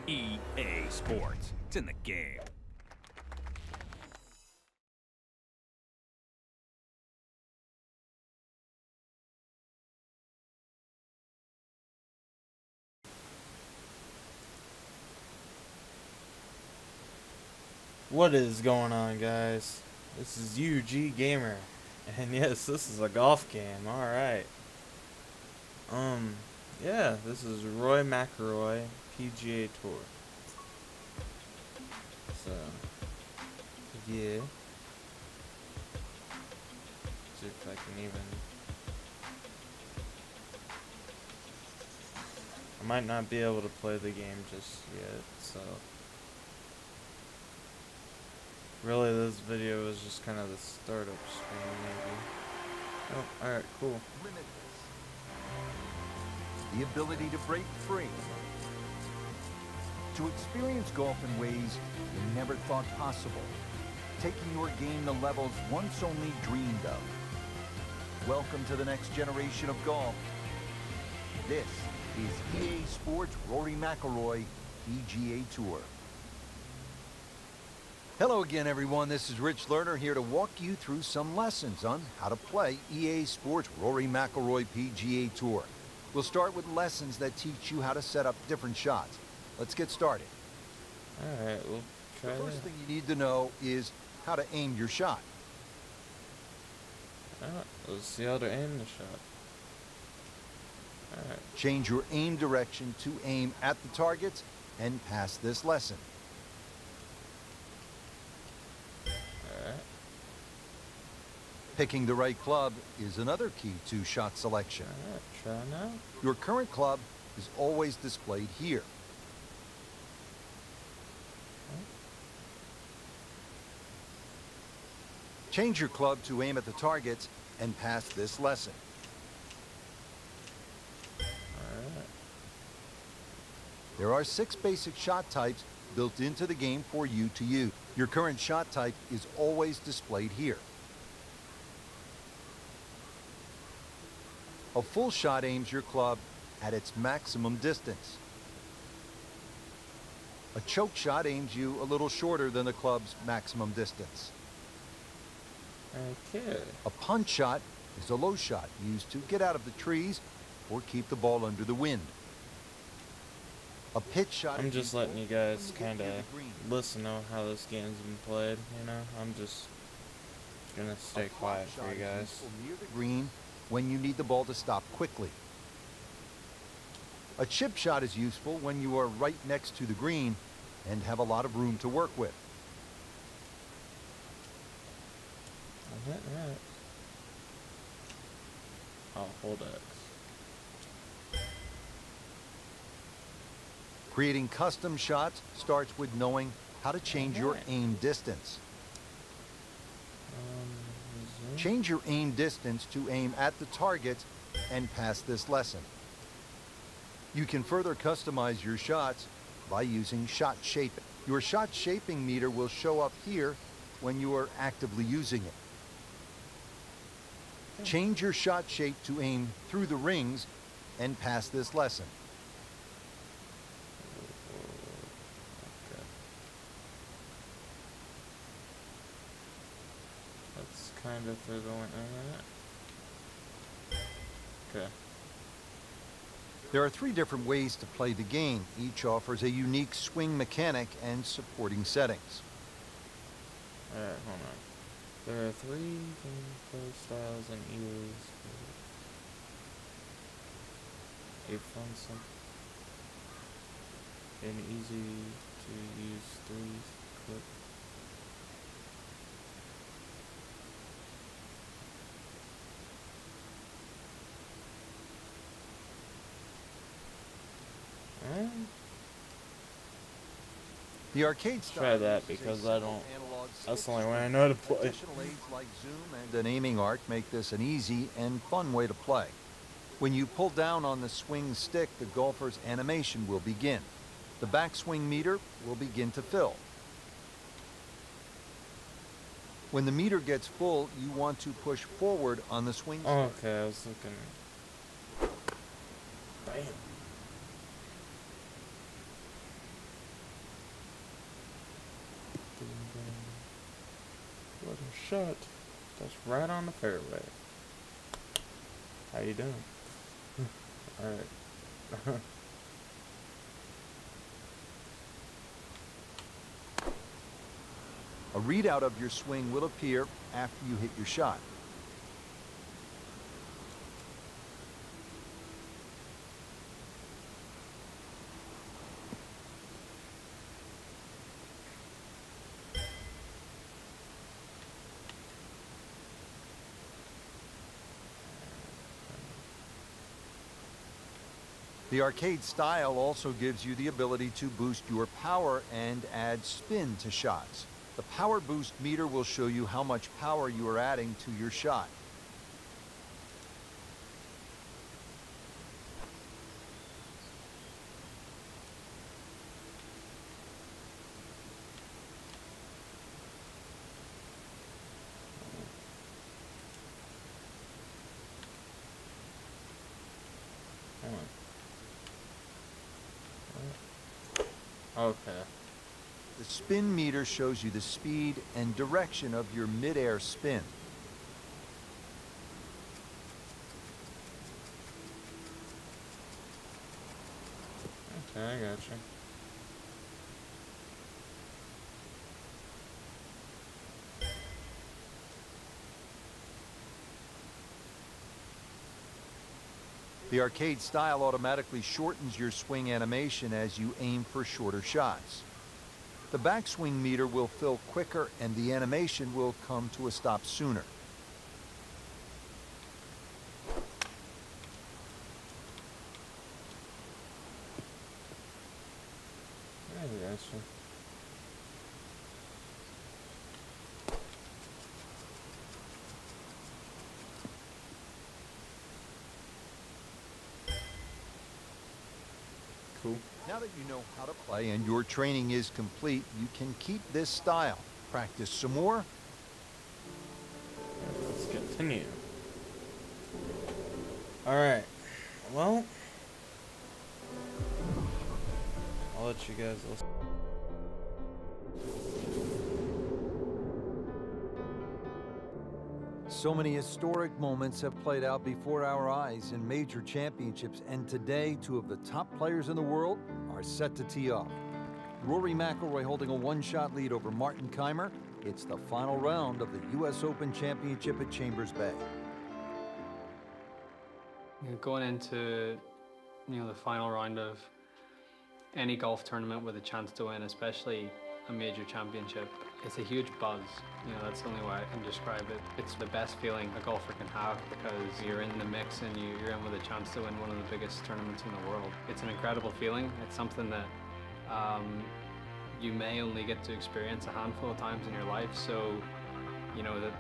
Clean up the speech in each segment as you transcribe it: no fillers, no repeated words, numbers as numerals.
EA Sports. It's in the game. What is going on, guys? This is UG Gamer, and yes, this is a golf game. All right. Yeah, this is Rory Mcilroy Pga Tour. So, yeah. See if I can even. I might not be able to play the game just yet, so. Really, this video was just kind of the startup screen, maybe. Oh, alright, cool. Limitless. The ability to break free. To experience golf in ways you never thought possible. Taking your game to levels once only dreamed of. Welcome to the next generation of golf. This is EA Sports Rory Mcilroy Pga Tour. Hello again, everyone. This is Rich Lerner here to walk you through some lessons on how to play EA Sports Rory Mcilroy Pga Tour. We'll start with lessons that teach you how to set up different shots. Let's get started. Alright, we'll try The first thing you need to know is how to aim your shot. Alright, let's see how to aim the shot. Alright. Change your aim direction to aim at the targets and pass this lesson. Alright. Picking the right club is another key to shot selection. Alright, try now. Your current club is always displayed here. Change your club to aim at the targets and pass this lesson. Alright. There are 6 basic shot types built into the game for you to use. Your current shot type is always displayed here. A full shot aims your club at its maximum distance. A choke shot aims you a little shorter than the club's maximum distance. Okay. A punch shot is a low shot used to get out of the trees or keep the ball under the wind. A pitch shot. I'm just letting you guys kind of listen to how this game's been played, you know? I'm just gonna stay quiet for you guys. Near the green when you need the ball to stop quickly. A chip shot is useful when you are right next to the green and have a lot of room to work with. Alright. Oh, hold X. Creating custom shots starts with knowing how to change your aim distance. Change your aim distance to aim at the target and pass this lesson. You can further customize your shots by using shot shaping. Your shot shaping meter will show up here when you are actively using it. Change your shot shape to aim through the rings and pass this lesson. Okay. That's kind of through the one. Okay. There are 3 different ways to play the game. Each offers a unique swing mechanic and supporting settings. Alright, hold on. There are 3 gameplay styles and ears. A fun, simple, and easy to use 3 clip. The arcade style Try that uses a because simple I don't. analog That's the stick only way I know to play. Additional aids like zoom and an aiming arc make this an easy and fun way to play. When you pull down on the swing stick, the golfer's animation will begin. The backswing meter will begin to fill. When the meter gets full, you want to push forward on the swing stick. Oh, okay, I was looking. Bam. shot. That's right on the fairway. How you doing? Alright. A readout of your swing will appear after you hit your shot. The arcade style also gives you the ability to boost your power and add spin to shots. The power boost meter will show you how much power you are adding to your shot. Okay. The spin meter shows you the speed and direction of your mid-air spin. Okay, I gotcha. The arcade style automatically shortens your swing animation as you aim for shorter shots. The backswing meter will fill quicker and the animation will come to a stop sooner. I gotcha. Cool. Now that you know how to play and your training is complete, you can keep this style. Practice some more. Let's continue. Alright. Well, I'll let you guys listen. So many historic moments have played out before our eyes in major championships, and today, two of the top players in the world are set to tee off. Rory Mcilroy holding a one-shot lead over Martin Kaymer. It's the final round of the U.S. Open Championship at Chambers Bay. Going into, the final round of any golf tournament with a chance to win, especially a major championship, it's a huge buzz. That's the only way I can describe it. It's the best feeling a golfer can have because you're in the mix and you're in with a chance to win one of the biggest tournaments in the world. It's an incredible feeling. It's something that you may only get to experience a handful of times in your life. So,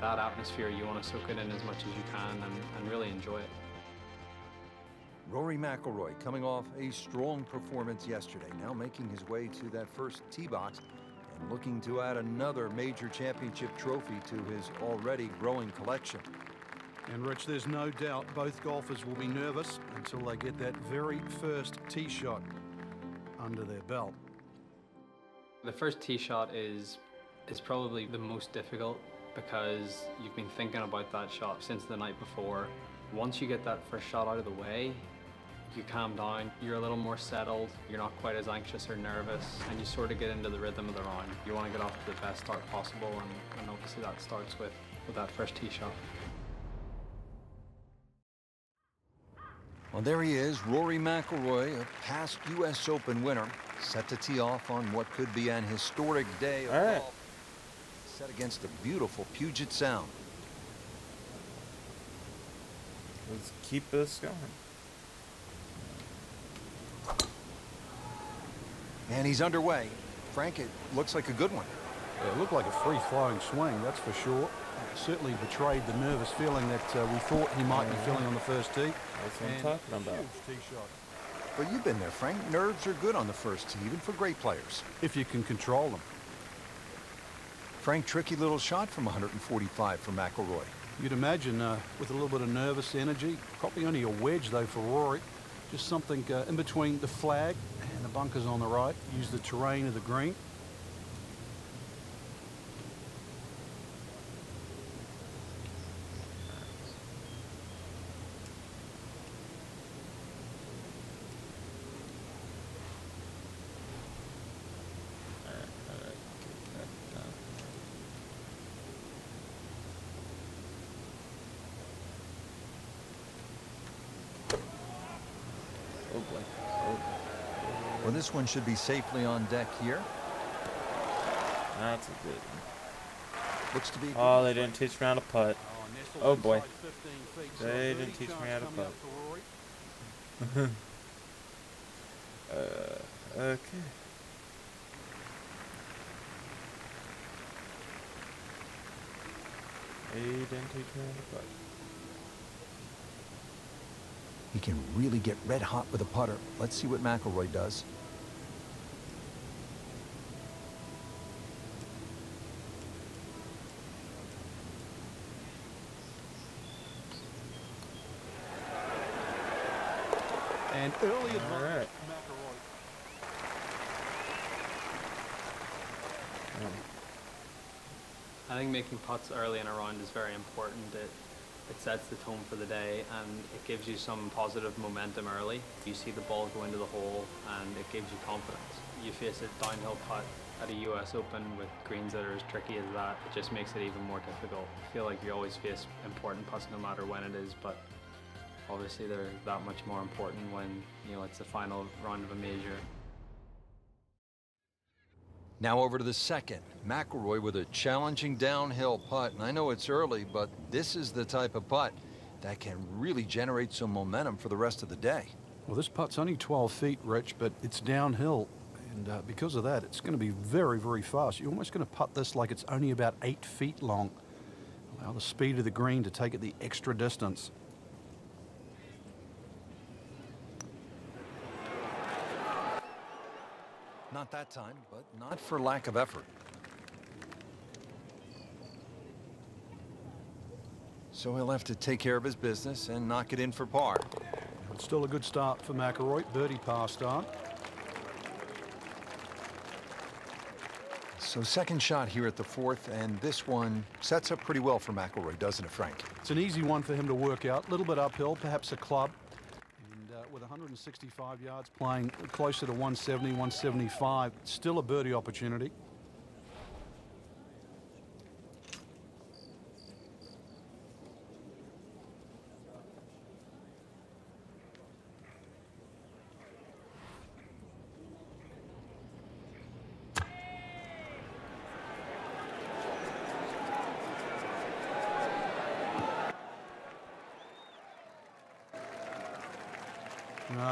that atmosphere, you want to soak it in as much as you can and really enjoy it. Rory Mcilroy coming off a strong performance yesterday, now making his way to that first tee box and looking to add another major championship trophy to his already growing collection. And Rich, there's no doubt both golfers will be nervous until they get that very first tee shot under their belt. The first tee shot is probably the most difficult because you've been thinking about that shot since the night before. Once you get that first shot out of the way, you calm down, you're a little more settled, you're not quite as anxious or nervous, and you sort of get into the rhythm of the round. You want to get off to the best start possible, and obviously that starts with that first tee shot. Well, there he is, Rory Mcilroy, a past U.S. Open winner, set to tee off on what could be an historic day of golf, set against a beautiful Puget Sound. Let's keep this going. And he's underway. Frank, it looks like a good one. Yeah, it looked like a free-flowing swing, that's for sure. It certainly betrayed the nervous feeling that we thought he might be feeling on the first tee. That's what I'm talking about. Huge tee shot. But you've been there, Frank. Nerves are good on the first tee, even for great players. If you can control them. Frank, tricky little shot from 145 for McIlroy. You'd imagine with a little bit of nervous energy, probably only a wedge though for Rory. Just something in between the flag and the bunkers on the right. Use the terrain of the green. Oh boy. Oh. Well, this one should be safely on deck here. That's a good one. Looks to be. Oh, they didn't teach me how to putt. Oh boy. They didn't teach me how to putt. Okay. They didn't teach me how to putt. He can really get red hot with a putter. Let's see what McIlroy does. And early advantage All right. McIlroy. I think making putts early in a round is very important. It sets the tone for the day and it gives you some positive momentum early. You see the ball go into the hole and it gives you confidence. You face a downhill putt at a US Open with greens that are as tricky as that, it just makes it even more difficult. I feel like you always face important putts no matter when it is, but obviously they're that much more important when, you know, it's the final round of a major. Now over to the second. McIlroy with a challenging downhill putt. And I know it's early, but this is the type of putt that can really generate some momentum for the rest of the day. Well, this putt's only 12 feet, Rich, but it's downhill. And because of that, it's going to be very, very fast. You're almost going to putt this like it's only about 8 feet long. Allow the speed of the green to take it the extra distance. Not that time, but not for lack of effort. So he'll have to take care of his business and knock it in for par. It's still a good start for McIlroy. Birdie par start. So second shot here at the fourth, and this one sets up pretty well for McIlroy, doesn't it, Frank? It's an easy one for him to work out. A little bit uphill, perhaps a club. With 165 yards, playing closer to 170, 175, still a birdie opportunity.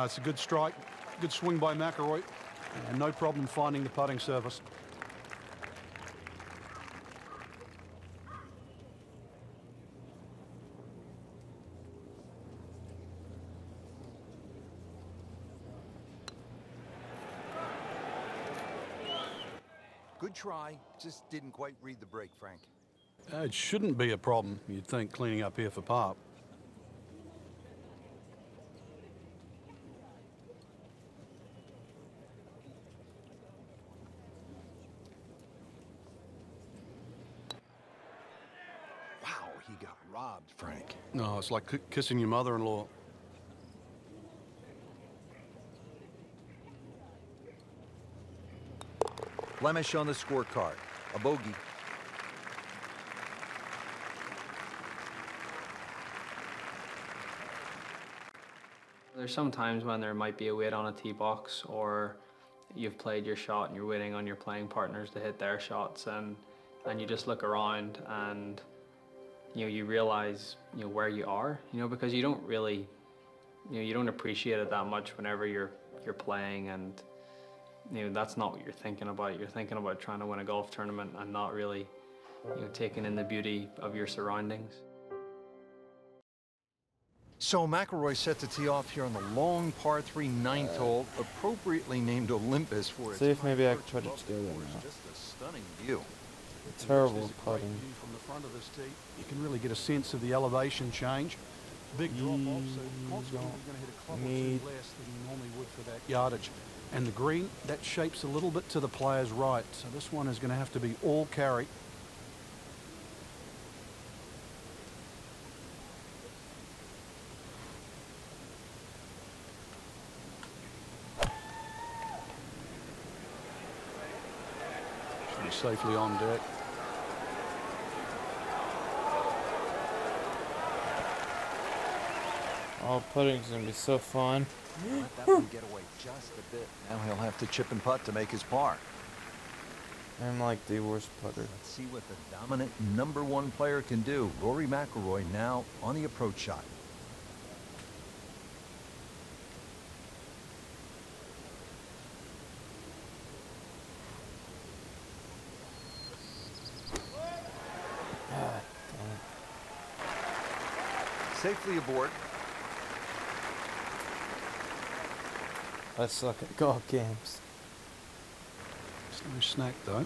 It's a good strike, good swing by McIlroy, and no problem finding the putting surface. Good try, just didn't quite read the break, Frank. It shouldn't be a problem, you'd think, cleaning up here for par. He got robbed, Frank. No, it's like kissing your mother-in-law. Blemish on the scorecard. A bogey. There's some times when there might be a wait on a tee box, or you've played your shot and you're waiting on your playing partners to hit their shots, and you just look around and you realize, where you are, because you don't really, you don't appreciate it that much whenever you're playing, and that's not what you're thinking about. You're thinking about trying to win a golf tournament and not really, taking in the beauty of your surroundings. So McIlroy set to tee off here on the long par 3 ninth hole, appropriately named Olympus for its. See if maybe I can put it together now. Just a stunning view. Terrible putting. From the front of this tee, you can really get a sense of the elevation change. Big drop off, so consequently you're going to hit a club or two less than you normally would for that yardage. And the green, that shapes a little bit to the player's right, so this one is going to have to be all carry. Should be safely on deck. Oh, putting's gonna be so fun. Let that one get away just a bit. Now he'll have to chip and putt to make his par. I'm like the worst putter. Let's see what the dominant #1 player can do. Rory Mcilroy now on the approach shot. Ah, dang it. Safely aboard. I suck at golf games. It's no snack though.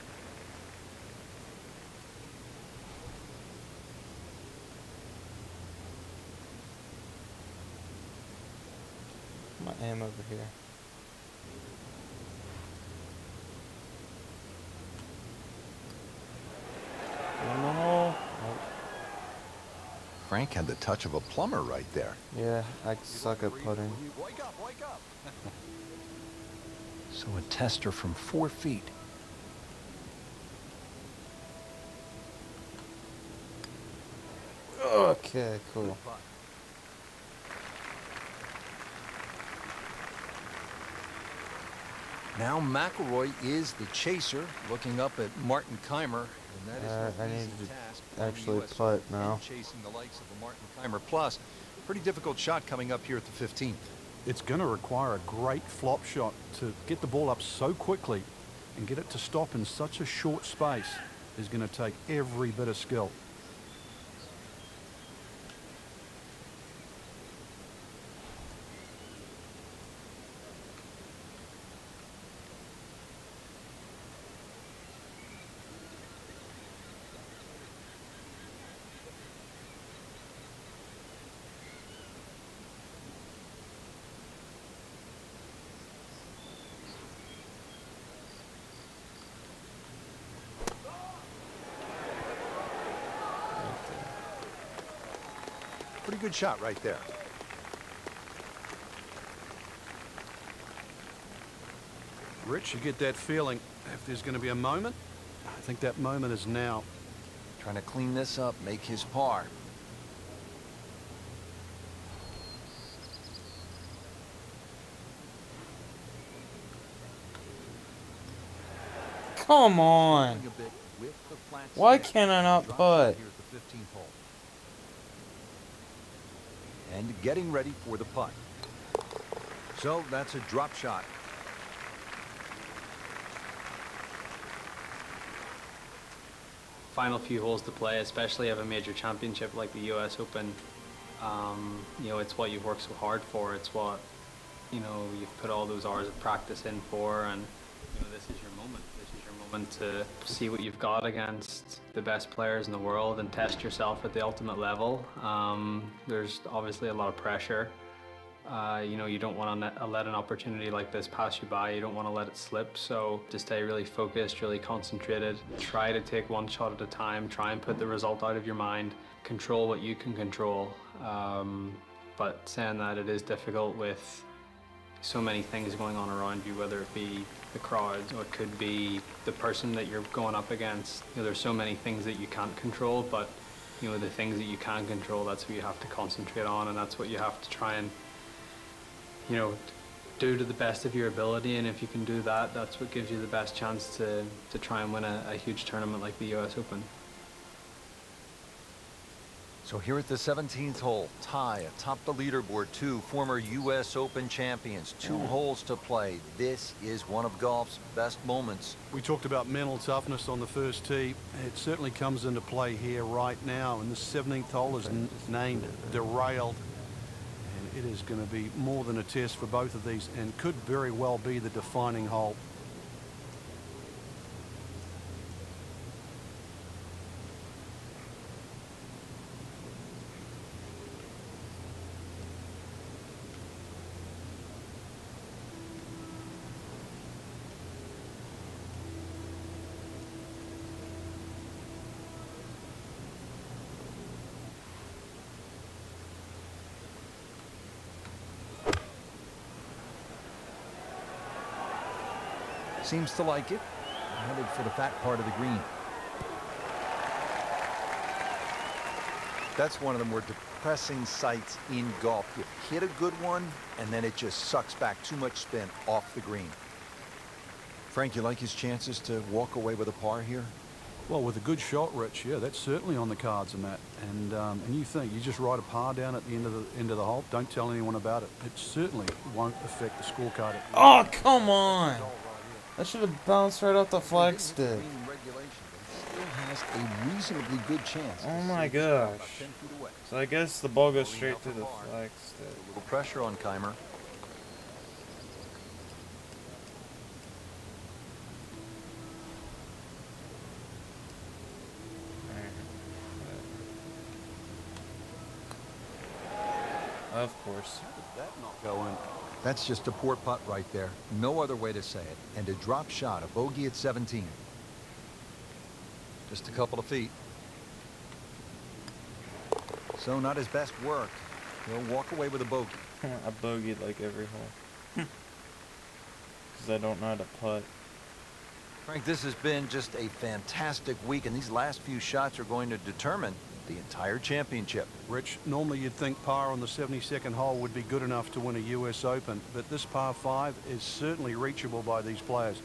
I am over here. In the hole. Oh, Frank had the touch of a plumber right there. yeah, I suck at putting. Wake up, wake up. So a tester from 4 feet. Okay, cool. Now McIlroy is the chaser, looking up at Martin Keimer, and that is no I need easy to task for the actually US putt Open, now. chasing the likes of a Martin Keimer. Plus, pretty difficult shot coming up here at the 15th. It's going to require a great flop shot to get the ball up so quickly and get it to stop in such a short space is going to take every bit of skill. Pretty good shot right there. Rich, you get that feeling if there's going to be a moment, I think that moment is now. Trying to clean this up, make his par. Come on. A bit with the flat Why stick. can't I not Drop putt? here at the 15th hole. And getting ready for the putt. So that's a drop shot. Final few holes to play, especially of a major championship like the US Open. You know, it's what you've worked so hard for. It's what, you know, you've put all those hours of practice in for, and you know, this is your moment. This is your moment to see what you've got against the best players in the world and test yourself at the ultimate level. There's obviously a lot of pressure. You know, you don't want to let an opportunity like this pass you by. You don't want to let it slip. So just stay really focused, really concentrated. Try to take one shot at a time. Try and put the result out of your mind. Control what you can control. But saying that, it is difficult with so many things going on around you, whether it be the crowd or it could be the person that you're going up against. You know, there's so many things that you can't control, but you know, the things that you can control, that's what you have to concentrate on, and that's what you have to try and, you know, do to the best of your ability. And if you can do that, that's what gives you the best chance to try and win a huge tournament like the US Open. So here at the 17th hole, tie atop the leaderboard, 2 former US Open champions, 2 holes to play. This is one of golf's best moments. We talked about mental toughness on the first tee. It certainly comes into play here right now, and the 17th hole is named Derailed. And it is going to be more than a test for both of these and could very well be the defining hole. Seems to like it. Headed for the fat part of the green. That's one of the more depressing sights in golf. You hit a good one, and then it just sucks back too much spin off the green. Frank, you like his chances to walk away with a par here? Well, with a good shot, Rich, yeah, that's certainly on the cards in that. And you think you just write a par down at the end of the hole. Don't tell anyone about it. It certainly won't affect the scorecard. Oh, come on! That should have bounced right off the flag stick. Still has a reasonably good chance. Oh my gosh. So I guess the ball goes straight to the flag stick. A little pressure on Keimer. Of course. How did that not go in? That's just a poor putt right there. No other way to say it. And a drop shot, a bogey at 17. Just a couple of feet. So not his best work. He'll walk away with a bogey. I bogeyed like every hole. Because I don't know how to putt. Frank, this has been just a fantastic week, and these last few shots are going to determine the entire championship. Rich, normally you'd think par on the 72nd hole would be good enough to win a US Open, but this par 5 is certainly reachable by these players.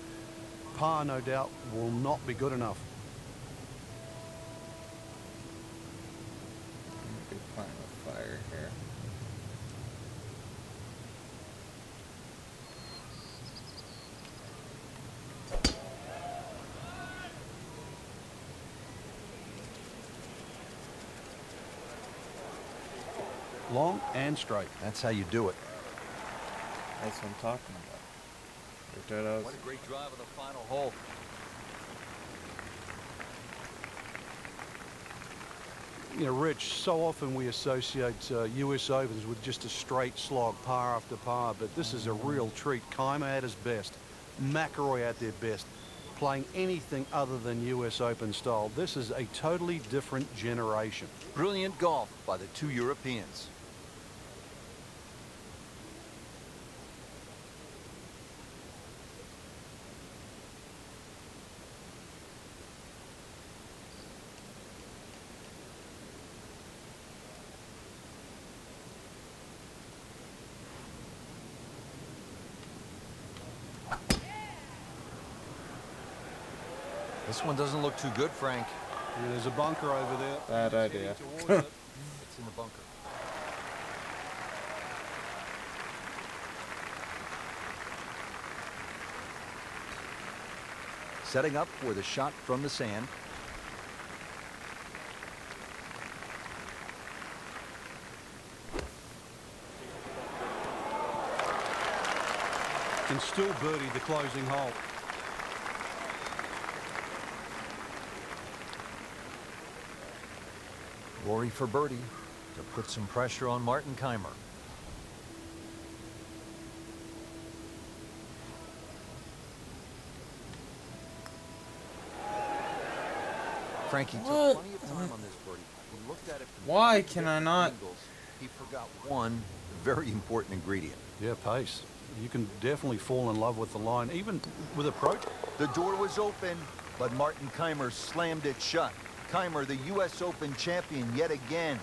Par, no doubt, will not be good enough. Good playing with fire here. Long and straight. That's how you do it. That's what I'm talking about. What a great drive on the final hole. You know, Rich, so often we associate US Opens with just a straight slog, par after par, but this is a real treat. Keimer at his best, McIlroy at their best, playing anything other than US Open style. This is a totally different generation. Brilliant golf by the two Europeans. This one doesn't look too good, Frank. Yeah, there's a bunker over there. Bad idea. It's in the bunker. Setting up for the shot from the sand. And still birdie the closing hole. Rory for birdie to put some pressure on Martin Keimer. Frankie took plenty of time on this birdie. He looked at it from Why can I not? angles. He forgot one very important ingredient. Yeah, pace. You can definitely fall in love with the line, even with approach. The door was open, but Martin Keimer slammed it shut. Keimer, the U.S. Open champion yet again.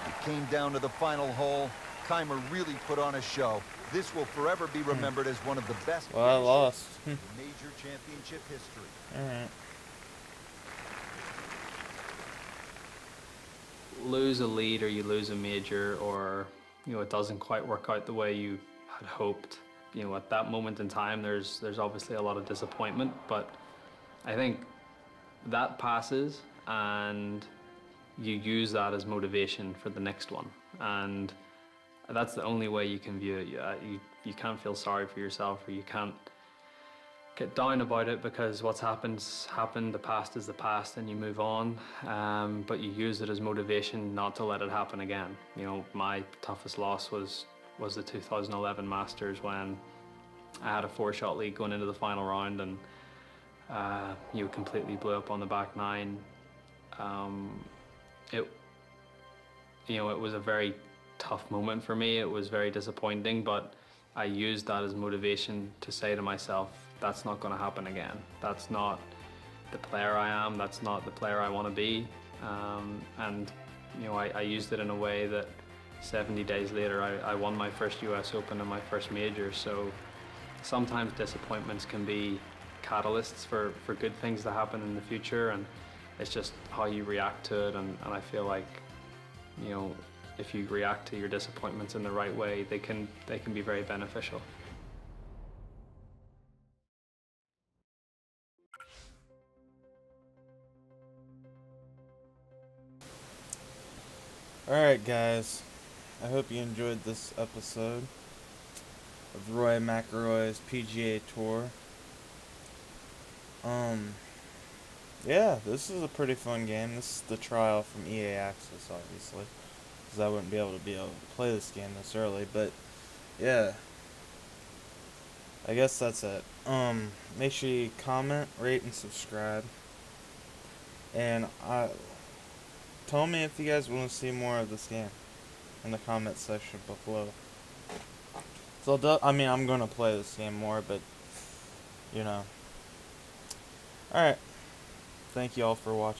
It came down to the final hole. Keimer really put on a show. This will forever be remembered as one of the best Well, I lost. in major championship history. Alright. Lose a lead or you lose a major, or it doesn't quite work out the way you had hoped. At that moment in time, there's obviously a lot of disappointment, but I think that passes and you use that as motivation for the next one, and that's the only way you can view it. You can't feel sorry for yourself, or you can't get down about it, because what's happened's happened. The past is the past, and you move on. But you use it as motivation not to let it happen again. My toughest loss was the 2011 Masters, when I had a 4-shot lead going into the final round, and you completely blew up on the back nine. It was a very tough moment for me. It was very disappointing, but I used that as motivation to say to myself, that's not going to happen again. That's not the player I am. That's not the player I want to be. And You know, I used it in a way that 70 days later I won my first US Open and my first major. So sometimes disappointments can be catalysts for good things to happen in the future, and it's just how you react to it. And I feel like, you know, if you react to your disappointments in the right way, they can be very beneficial. Alright guys, I hope you enjoyed this episode of Rory Mcilroy's PGA Tour. Yeah, this is a pretty fun game. This is the trial from EA Access, obviously, because I wouldn't be able to play this game this early, but yeah, I guess that's it. Make sure you comment, rate, and subscribe, and tell me if you guys want to see more of this game in the comment section below. So I mean, I'm gonna play this game more, but you know. Alright. Thank you all for watching.